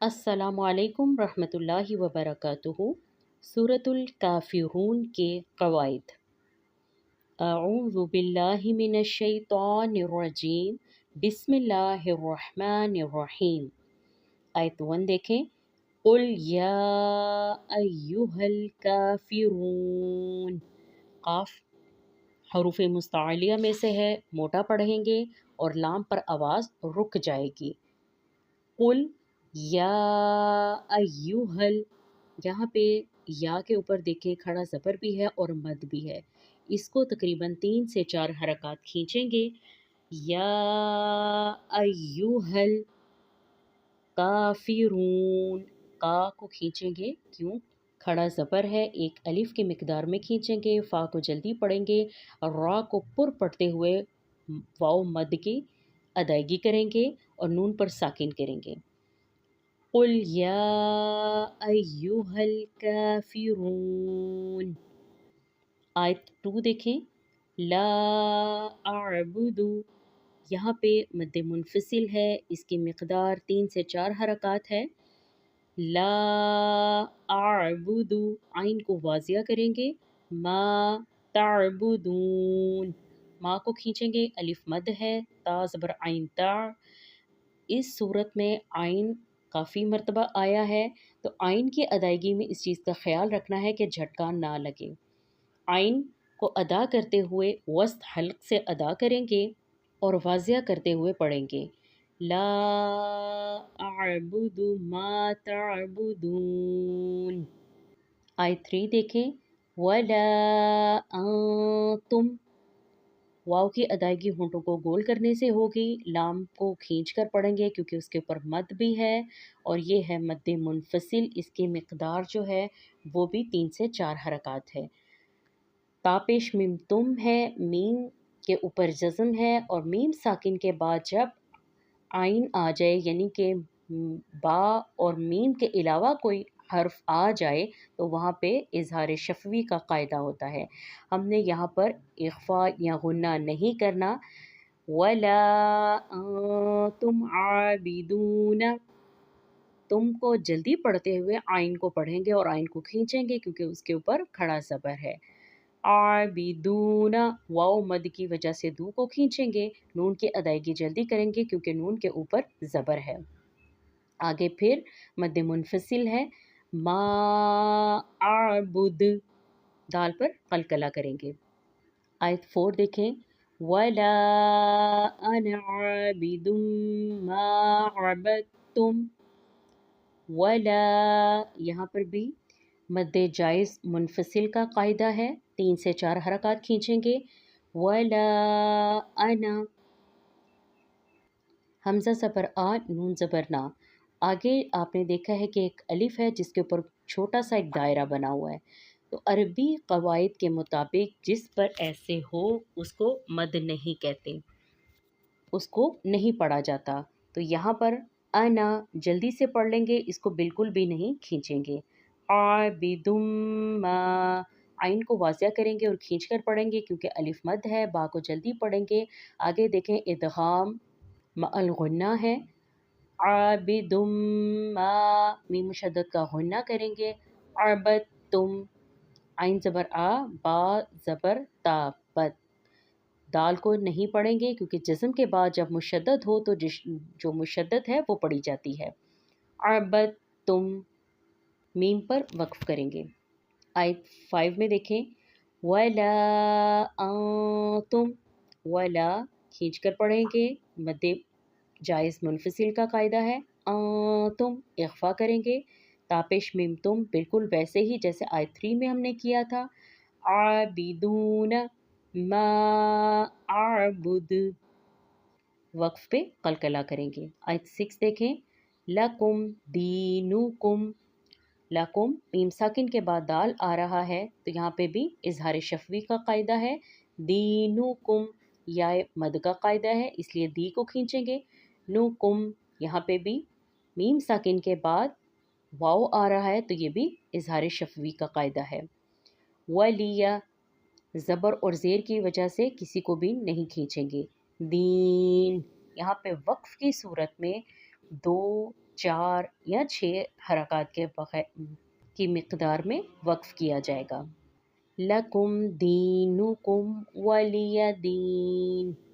अस्सलामु अलैकुम रहमतुल्लाहि व बरकातुहू। सूरतुल काफिरून के क़वाइद। अऊज़ु बिल्लाहि मिनश शैतानिर रजीम। बिस्मिल्लाहिर रहमानिर रहीम। आयत 1 देखें। कुल या अय्युहल काफिरून। काफ हरूफ मुस्तअलिया में से है, मोटा पढ़ेंगे और लाम पर आवाज़ रुक जाएगी। कुल या अय्युहल, यहाँ पे या के ऊपर देखिए खड़ा ज़बर भी है और मद भी है। इसको तकरीबन 3 से 4 हरकत खींचेंगे। या अय्युहल काफिरून, का को खींचेंगे, क्यों? खड़ा ज़बर है, एक अलिफ की मिकदार में खींचेंगे। फ़ा को जल्दी पढ़ेंगे और रा को पुर पढ़ते हुए वाव मद की अदायगी करेंगे और नून पर साकिन करेंगे। कुल या अय्युहल काफिरून। आयत 2 देखें। ला अअबुदु, यहाँ पे मद्द मुनफसिल है, इसकी मिकदार 3 से 4 हरकत है। ला अअबुदु, आइन को वाजिया करेंगे। मा ताबुदून, माँ को खींचेंगे, अलिफ मद है, ता ज़बर आइन ता। इस सूरत में आइन काफ़ी मरतबा आया है, तो आइन की अदायगी में इस चीज़ का ख्याल रखना है कि झटका ना लगे। आइन को अदा करते हुए वस्त हल्क से अदा करेंगे और वाजिया करते हुए पढ़ेंगे। ला अअबुदु मा ताबुदून। आयत 3 देखें। वला अंतुम, वाव की अदायगी होंठों को गोल करने से होगी। लाम को खींच कर पढ़ेंगे क्योंकि उसके ऊपर मद भी है और ये है मद्द मुनफसिल, इसकी मिकदार जो है वो भी 3 से 4 हरकत है। तापेश मीम तुम है, मीम के ऊपर जज़म है और मीम साकिन के बाद जब आइन आ जाए, यानी कि बा और मीम के अलावा कोई हर्फ आ जाए, तो वहाँ पे इजहार शफवी का कायदा होता है। हमने यहाँ पर इख्फा या गुन्ना नहीं करना। वला तुम आबिदून, तुम को जल्दी पढ़ते हुए आइन को पढ़ेंगे और आइन को खींचेंगे क्योंकि उसके ऊपर खड़ा ज़बर है। आबिदूना, वाव मद की वजह से दू को खींचेंगे। नून की अदायगी जल्दी करेंगे क्योंकि नून के ऊपर ज़बर है। आगे फिर मद मुनफसिल है। मा आबुद, दाल पर कलकला करेंगे। आयत 4 देखें। वला अना आबिदुम मा अबदतुम। वला, यहाँ पर भी मद्द जायज़ मुनफसिल का कायदा है, 3 से 4 हरकत खींचेंगे। वला अना, हमज़ा ज़बर आ, नून ज़बर ना। आगे आपने देखा है कि एक अलिफ है जिसके ऊपर छोटा सा एक दायरा बना हुआ है, तो अरबी कवायद के मुताबिक जिस पर ऐसे हो उसको मद नहीं कहते, उसको नहीं पढ़ा जाता। तो यहाँ पर अना जल्दी से पढ़ लेंगे, इसको बिल्कुल भी नहीं खींचेंगे। आबिदुम मा, आइन को वाजिया करेंगे और खींच कर पढ़ेंगे क्योंकि अलिफ मद है। बा को जल्दी पढ़ेंगे। आगे देखें, इदगाम मअल गुन्ना है। आबिदुम मा, मीम मुशद्दद का गुन्ना करेंगे। अबद तुम, आइन ज़बर आ, बा ज़बर ता, बद। दाल को नहीं पढ़ेंगे क्योंकि जज़म के बाद जब मुशद्दद हो तो जो मुशद्दद है वो पढ़ी जाती है। अबद तुम, मीम पर वक्फ करेंगे। आयत 5 में देखें। वला तुम, वला खींच कर पढ़ेंगे, मद्दे जायज़ मुनफसिल का कायदा है। तुम इख्फा करेंगे। तापेश मीम तुम, बिल्कुल वैसे ही जैसे आयत 3 में हमने किया था। आबिदून मा आबुद, वक्फ पे कलकला करेंगे। आयत 6 देखें। लकुम दीनुकुम, लकुम मीम साकिन के बाद दाल आ रहा है, तो यहाँ पे भी इजहार शफवी का कायदा है। दीनुकुम, या मद का कायदा है, इसलिए दी को खींचेंगे। नुकुम, यहाँ पे भी मीम साकिन के बाद वाव आ रहा है, तो ये भी इजहार शफवी का कायदा है। वलिया, ज़बर और ज़ेर की वजह से किसी को भी नहीं खींचेंगे। दीन, यहाँ पे वक्फ की सूरत में 2 4 یا 6 حرکات کی مقدار میں وقف کیا جائے گا۔ لَکُم دِینُکُم وَلِیَ دِین۔